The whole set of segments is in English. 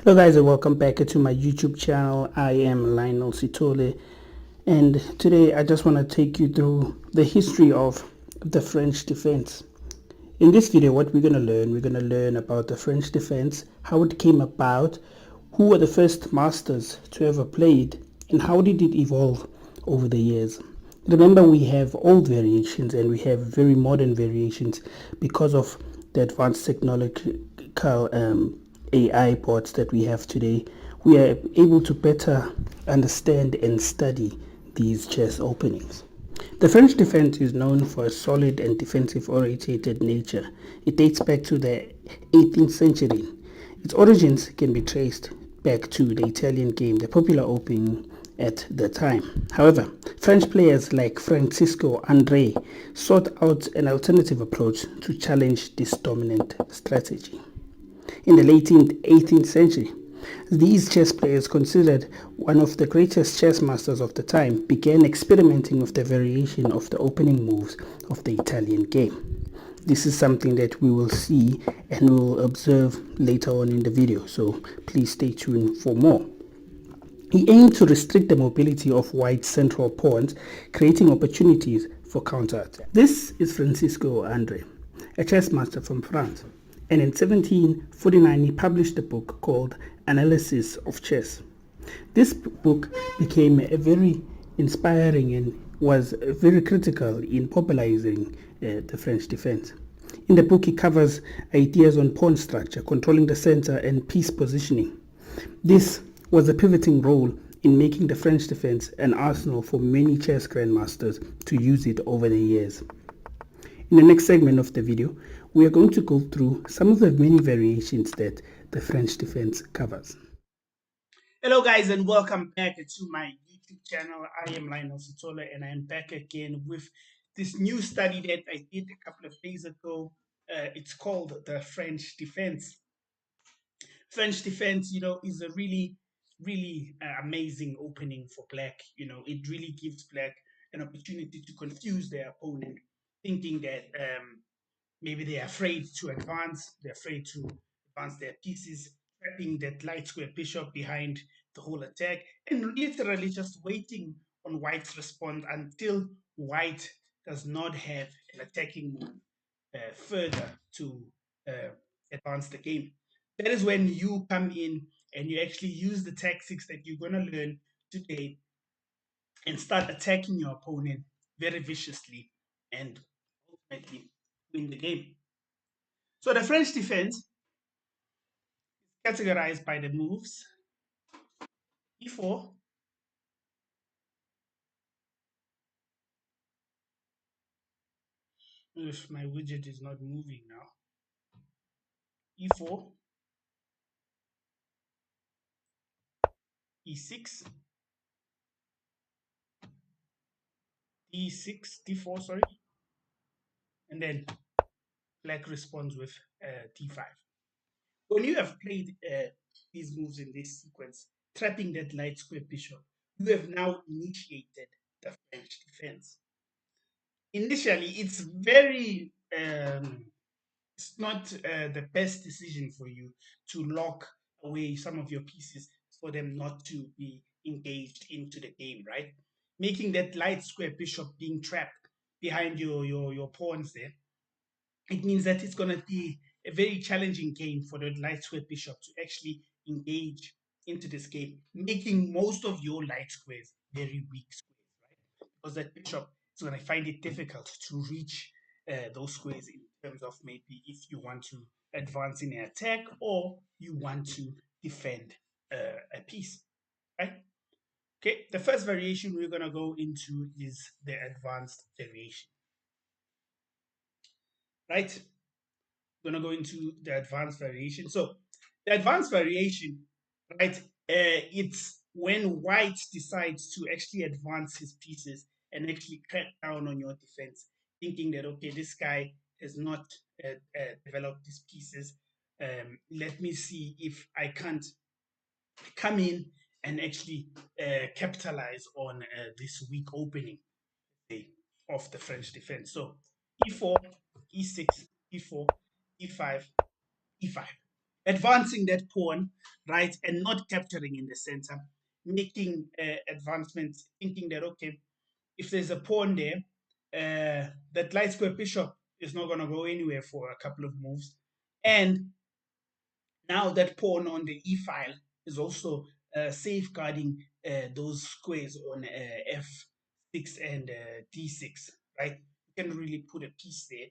Hello guys and welcome back to my YouTube channel. I am Lionel Sitole, and today I just want to take you through the history of the French defense. In this video what we're going to learn about the French defense, how it came about, who were the first masters to ever play it, and how did it evolve over the years. Remember, we have old variations and we have very modern variations because of the advanced technological AI bots that we have today. We are able to better understand and study these chess openings. The French defense is known for a solid and defensive-oriented nature. It dates back to the 18th century. Its origins can be traced back to the Italian game, the popular opening at the time. However, French players like Francisco André sought out an alternative approach to challenge this dominant strategy. In the late 18th century, these chess players, considered one of the greatest chess masters of the time, began experimenting with the variation of the opening moves of the Italian game. This is something that we will see and we will observe later on in the video, so please stay tuned for more. He aimed to restrict the mobility of white central pawns, creating opportunities for counterattack. This is Francisco André, a chess master from France, and in 1749 he published a book called Analysis of Chess. This book became a very inspiring and was very critical in popularizing the French defense. In the book, he covers ideas on pawn structure, controlling the center, and piece positioning. This was a pivoting role in making the French defense an arsenal for many chess grandmasters to use it over the years. In the next segment of the video, we are going to go through some of the many variations that the French defense covers. Hello guys and welcome back to my YouTube channel. I am Lionel Sitola and I am back again with this new study that I did a couple of days ago. It's called the French defense. French defense, is a really amazing opening for black. It really gives black an opportunity to confuse their opponent, thinking that maybe they're afraid to advance, they're afraid to advance their pieces, trapping that light square bishop behind the whole attack, and literally just waiting on white's response until white does not have an attacking move further to uh, advance the game. That is when you come in and you actually use the tactics that you're going to learn today and start attacking your opponent very viciously and ultimately win the game. So the French defense is categorized by the moves e4, if my widget is not moving now, e4, e6, d6, d4, sorry, and then black responds with d5. When you have played these moves in this sequence, trapping that light square bishop, you have now initiated the French defense. Initially, it's very it's not the best decision for you to lock away some of your pieces for them not to be engaged into the game, right? Making that light square bishop being trapped behind your pawns there, it means that it's going to be a very challenging game for the light square bishop to actually engage into this game, making most of your light squares very weak squares, right? Because that bishop is going to find it difficult to reach those squares in terms of maybe if you want to advance in an attack or you want to defend a piece, right? Okay, the first variation we're going to go into is the advanced variation, right? Going to go into the advanced variation. So the advanced variation, right, it's when white decides to actually advance his pieces and actually cut down on your defense, thinking that, okay, this guy has not developed these pieces. Let me see if I can't come in and actually capitalize on this weak opening of the French defense. So e4, e6, e4, e5, e5. advancing that pawn, right, and not capturing in the center, making advancements, thinking that, okay, if there's a pawn there, that light square bishop is not going to go anywhere for a couple of moves. And now that pawn on the e file is also safeguarding those squares on f6 and d6, right? You can really put a piece there.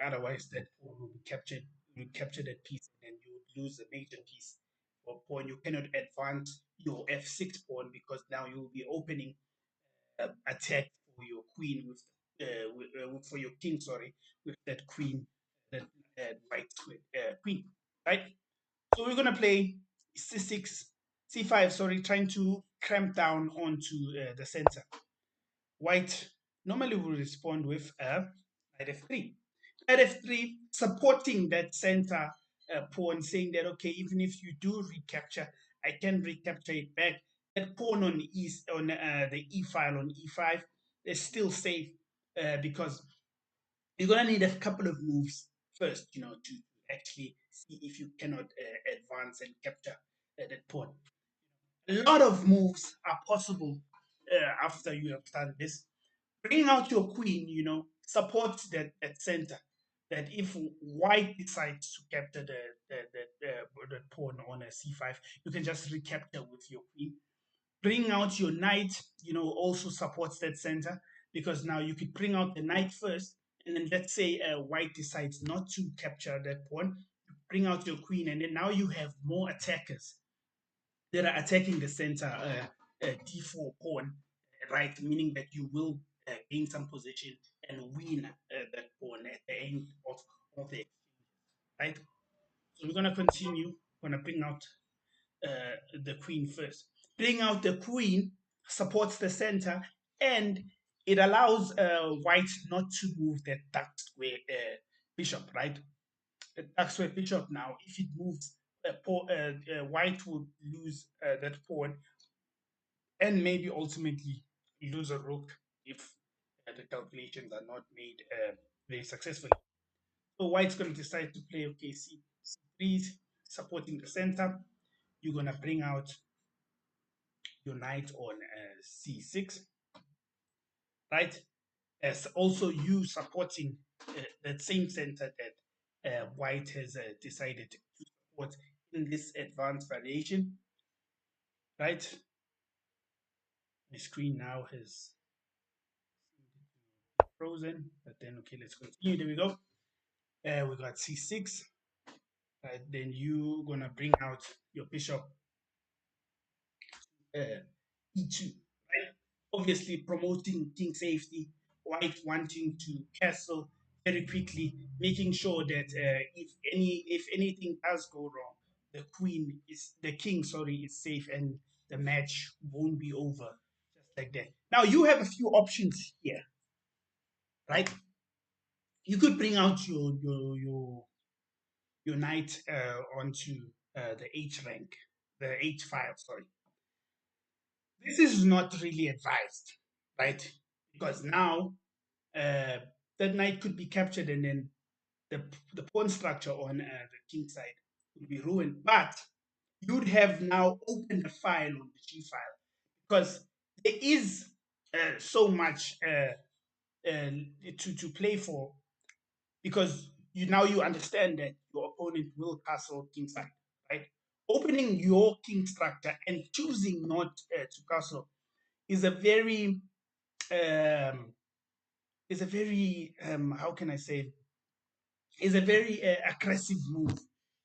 Otherwise, that pawn will be captured. You capture that piece and then you would lose a major piece or pawn. You cannot advance your f6 pawn because now you will be opening attack for your queen for your king, sorry, with that queen, that white queen, right? So we're gonna play c6, c5, sorry, trying to cramp down onto the center. White normally will respond with knight f3. Knight f3 supporting that center pawn, saying that, okay, even if you do recapture, I can recapture it back. That pawn on the e file on e5 is still safe because you're gonna need a couple of moves first, to actually see if you cannot advance and capture that pawn. A lot of moves are possible after you have done this. Bring out your queen, support that center. That if white decides to capture the pawn on a c5, you can just recapture with your queen. Bring out your knight, also supports that center because now you could bring out the knight first, and then let's say white decides not to capture that pawn, bring out your queen, and then now you have more attackers that are attacking the center d4 pawn, right? Meaning that you will gain some position and win that pawn at the end of the exchange, right? So we're gonna continue. Gonna bring out the queen first. Bring out the queen supports the center, and it allows white not to move that dark square bishop, right? The dark square bishop now, if it moves, white will lose that pawn and maybe ultimately lose a rook if the calculations are not made very successfully. So white's going to decide to play, okay, c3, supporting the center. You're going to bring out your knight on c6, right? As also you supporting that same center that white has decided to support in this advanced variation, right? My screen now has frozen, but then, okay, let's continue. There we go. We got c6. Right, then you gonna bring out your bishop e2, right? Obviously promoting king safety, white wanting to castle very quickly, making sure that if anything does go wrong, the king, sorry, is safe and the match won't be over just like that. Now you have a few options here, right? You could bring out your knight onto the H rank, the H file, sorry. This is not really advised, right? Because now uh, that knight could be captured and then the pawn structure on the king side would be ruined. But you'd have now opened a file on the G file because there is so much to play for because you understand that your opponent will castle kingside, right? Opening your king structure and choosing not to castle is a very um, how can I say, is a very aggressive move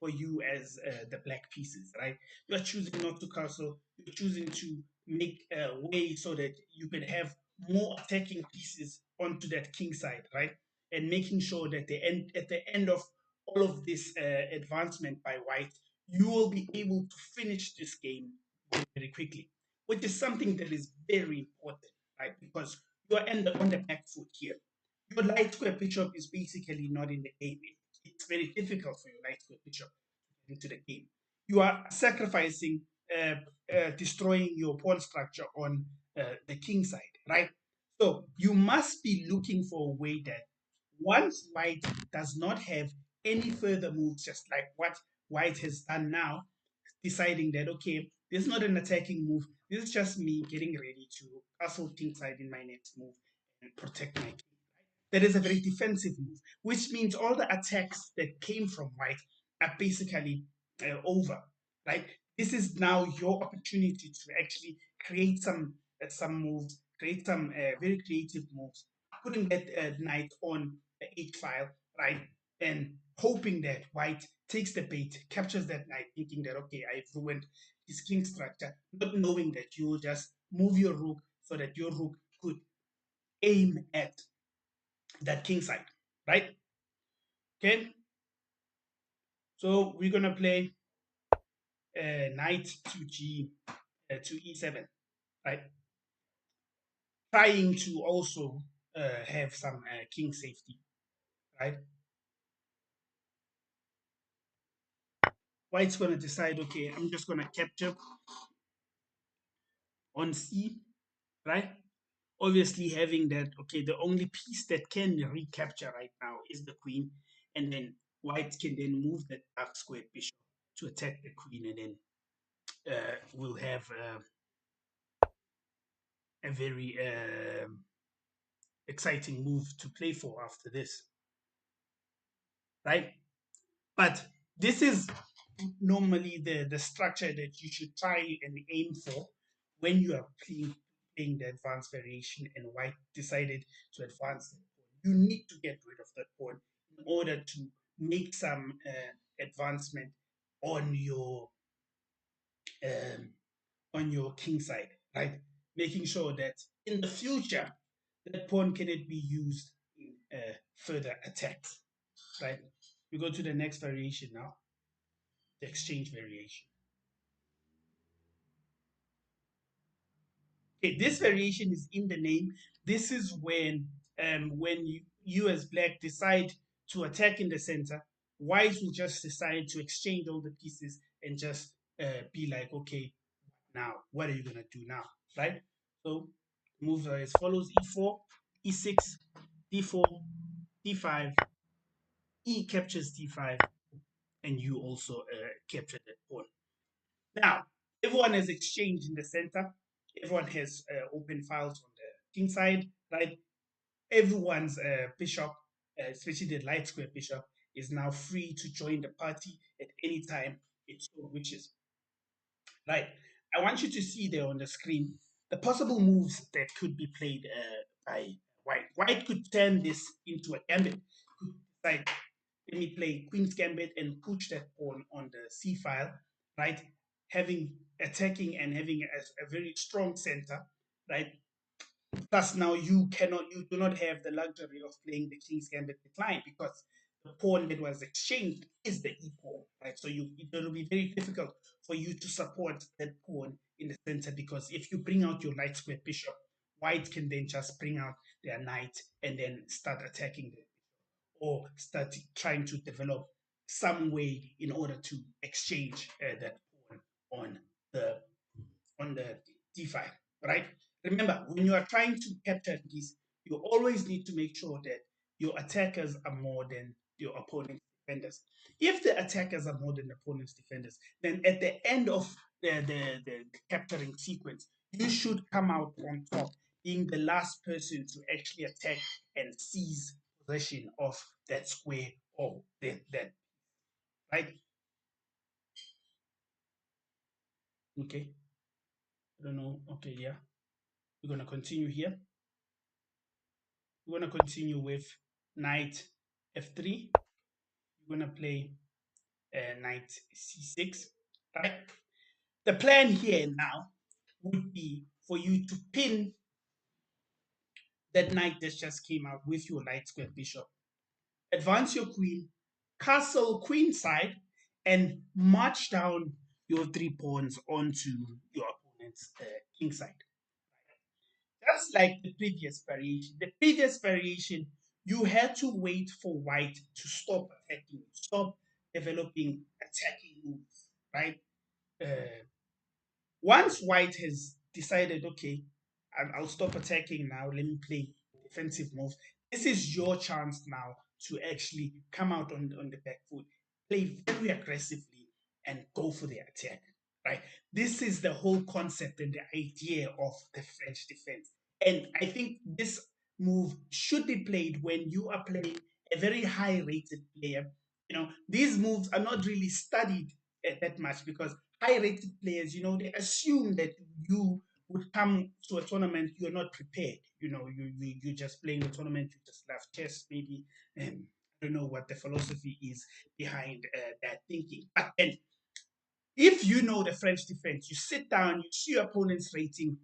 for you as the black pieces, right? You're choosing not to castle. You're choosing to make a way so that you can have more attacking pieces onto that king side, right? And making sure that at the end of all of this advancement by white, you will be able to finish this game very quickly, which is something that is very important, right? Because you're on the back foot here. Your light square bishop is basically not in the game. It's very difficult for your light square bishop to get into the game. You are sacrificing, destroying your pawn structure on the king side, right? So you must be looking for a way that once white does not have any further moves, just like what white has done now, deciding that, okay, this is not an attacking move. This is just me getting ready to castle kingside in my next move and protect my king. That is a very defensive move, which means all the attacks that came from white are basically over, right? This is now your opportunity to actually create some moves, create some very creative moves, putting that knight on the h file, right, and hoping that white takes the bait, captures that knight, thinking that, okay, I've ruined his king structure, not knowing that you will just move your rook so that your rook could aim at that king side, right? Okay, so we're gonna play knight to g to e7, right? Trying to also have some king safety, right? White's gonna decide, okay, I'm just gonna capture on c, right? Obviously having that, okay, the only piece that can recapture right now is the queen, and then white can then move that dark squared bishop to attack the queen, and then we'll have a very exciting move to play for after this, right? But this is normally the structure that you should try and aim for when you are playing the advanced variation, and white decided to advance that pawn. You need to get rid of that pawn in order to make some advancement on your um, king side, right? Making sure that in the future that pawn cannot be used in further attacks, right? We go to the next variation now, the exchange variation. Okay, this variation is in the name. This is when you as black decide to attack in the center, white will just decide to exchange all the pieces and just be like, okay, now what are you gonna do now, right? So moves are as follows: e4, e6, d4, d5, e captures d5, and you also capture that pawn. Now, everyone has exchanged in the center. Everyone has open files on the king side, right? Everyone's bishop, especially the light square bishop, is now free to join the party at any time it so wishes, right? I want you to see there on the screen the possible moves that could be played by white. White could turn this into a gambit. Could decide, let me play queen's gambit and push that pawn on the c file, right? Having attacking and having a very strong center, right? Thus, now you do not have the luxury of playing the king's gambit decline, because the pawn that was exchanged is the e pawn, right? So it will be very difficult for you to support that pawn in the center, because if you bring out your light square bishop, white can then just bring out their knight and then start attacking them, or start trying to develop some way in order to exchange that pawn on the the d5, right? Remember, when you are trying to capture this, you always need to make sure that your attackers are more than your opponent's defenders. If the attackers are more than the opponent's defenders, then at the end of the capturing sequence, you should come out on top, being the last person to actually attack and seize possession of that square or that, right? Okay, I don't know. Okay, yeah, we're gonna continue here. We're going to continue with knight f3. We're going to play knight c6. Right? The plan here now would be for you to pin that knight that just came out with your light square bishop. Advance your queen, castle queen side, and march down your 3 pawns onto your opponent's king side. Just like the previous variation. The previous variation, you had to wait for white to stop attacking, stop developing attacking moves, right? Uh, Once white has decided, okay, I'll stop attacking now, let me play defensive moves, this is your chance now to actually come out on the back foot, play very aggressively, and go for the attack, right? This is the whole concept and the idea of the French defense. And I think this move should be played when you are playing a very high rated player. These moves are not really studied that much because high rated players, they assume that you would come to a tournament, you're not prepared. You're just playing the tournament, you just love chess, maybe. I don't know what the philosophy is behind that thinking. But then, if you know the French defense, you sit down, you see your opponent's rating.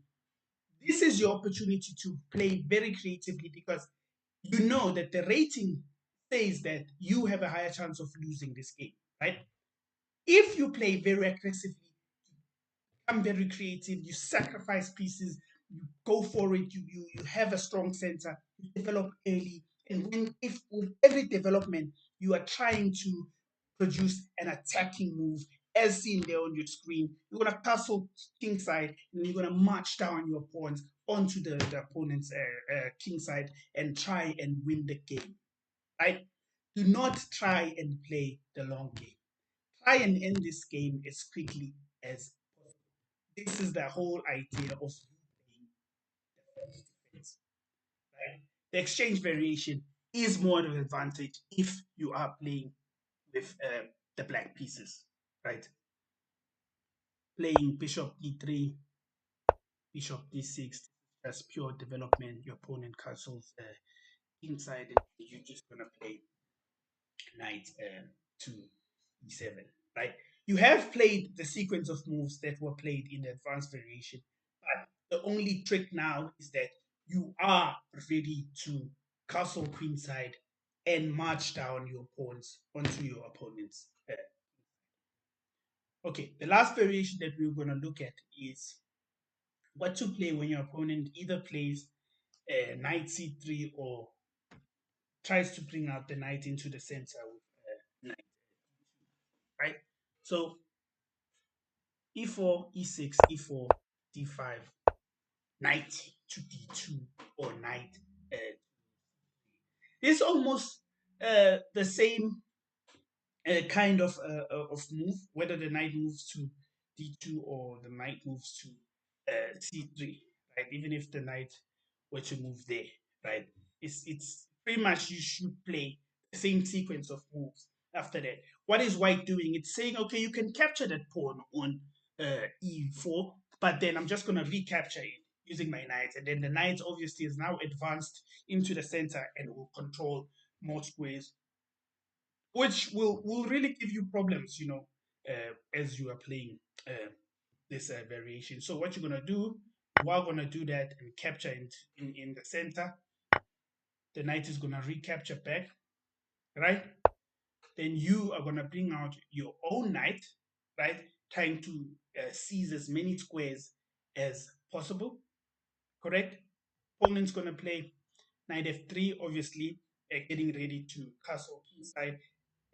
This is your opportunity to play very creatively because you know that the rating says that you have a higher chance of losing this game, right? If you play very aggressively, become very creative, you sacrifice pieces, you go for it, you have a strong center, you develop early, and if with every development you are trying to produce an attacking move, as seen there on your screen, you're gonna castle king side, and you're gonna march down your pawns onto the opponent's king side and try and win the game, right? Do not try and play the long game. Try and end this game as quickly as possible. This is the whole idea of playing defense, right? The exchange variation is more of an advantage if you are playing with the black pieces, right? Playing bishop d3, bishop d6, that's pure development. Your opponent castles inside, and you're just gonna play knight to e7, right? You have played the sequence of moves that were played in the advanced variation, but the only trick now is that you are ready to castle queenside and march down your pawns onto your opponent's. Okay, the last variation that we're going to look at is what to play when your opponent either plays knight c3 or tries to bring out the knight into the center with knight, right? So e4, e6, e4, d5, knight to d2, or knight. It's almost the same kind of move, whether the knight moves to d2 or the knight moves to c3, right? Even if the knight were to move there, right? It's pretty much you should play the same sequence of moves after that. What is white doing? It's saying, okay, you can capture that pawn on e4, but then I'm just going to recapture it using my knight. And then the knight obviously is now advanced into the center and will control more squares, which will really give you problems, as you are playing this variation. So what you're going to do, you are going to do that and capture it in the center. The knight is going to recapture back, right? Then you are going to bring out your own knight, right? Trying to seize as many squares as possible, correct? Opponent's going to play knight f3, obviously, getting ready to castle inside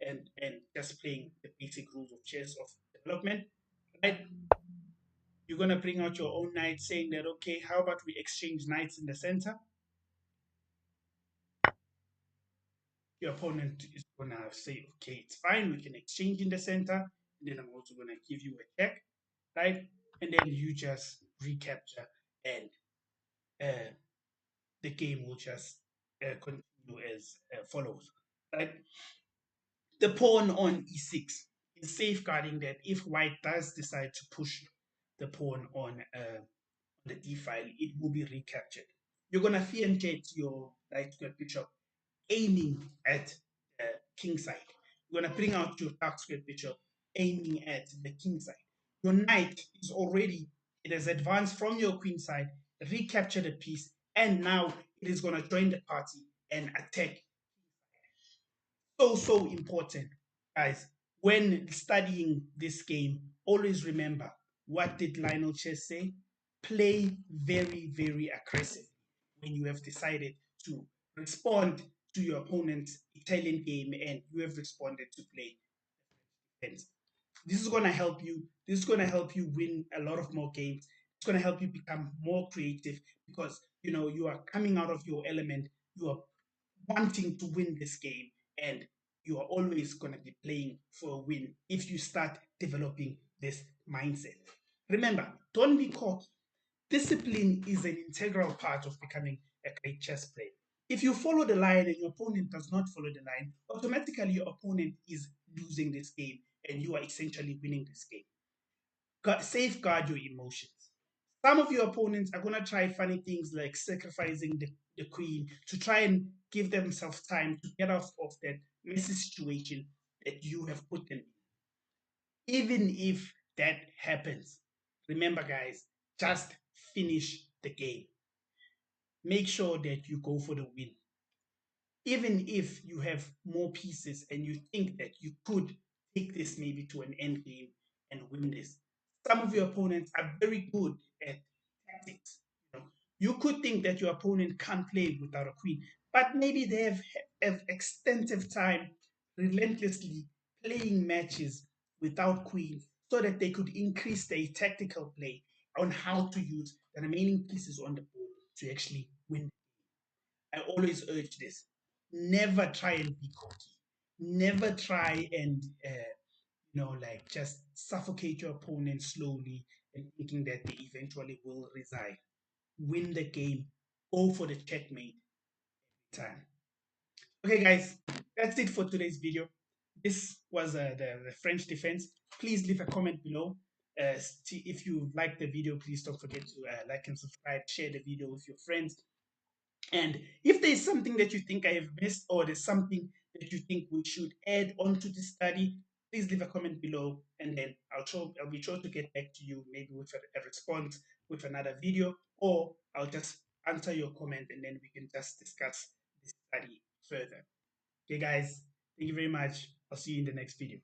and just playing the basic rules of chess of development, right? You're going to bring out your own knight saying that, okay, how about we exchange knights in the center? Your opponent is going to say, okay, it's fine, we can exchange in the center. And then I'm also going to give you a check, right? And then you just recapture, and the game will just continue as follows, right? The pawn on e6 is safeguarding that if white does decide to push the pawn on the d file, it will be recaptured. You're going to fianchet your right square bishop, aiming at the king side. You're going to bring out your dark square bishop, aiming at the king side. Your knight is already, it has advanced from your queen side, recaptured a piece, and now it is going to join the party and attack. So important, guys. When studying this game, always remember, what did Lionel Chess say? Play very, very aggressive when you have decided to respond to your opponent's Italian game and you have responded to play defense. This is going to help you. This is going to help you win a lot of more games. It's going to help you become more creative because you are coming out of your element. You are wanting to win this game, and you are always going to be playing for a win if you start developing this mindset. Remember, don't be cocky. Discipline is an integral part of becoming a great chess player. If you follow the line and your opponent does not follow the line, automatically your opponent is losing this game and you are essentially winning this game. Safeguard your emotions. Some of your opponents are going to try funny things like sacrificing the queen to try and give themselves time to get off of that messy situation that you have put them in. Even if that happens, remember, guys, just finish the game. Make sure that you go for the win. Even if you have more pieces and you think that you could take this maybe to an end game and win this, some of your opponents are very good at tactics. You could think that your opponent can't play without a queen, but maybe they have extensive time relentlessly playing matches without queens so that they could increase their tactical play on how to use the remaining pieces on the board to actually win. I always urge this. Never try and be cocky. Never try and like just suffocate your opponent slowly and thinking that they eventually will resign. Win the game. Go for the checkmate every time. Okay, guys, that's it for today's video. This was the French defense. Please leave a comment below. If you like the video, please don't forget to like and subscribe, share the video with your friends. And if there's something that you think I have missed, or there's something that you think we should add onto this study, please leave a comment below, and then I'll be sure to get back to you, maybe with a response with another video, or I'll just answer your comment and then we can just discuss this study further. Okay, guys, thank you very much. I'll see you in the next video.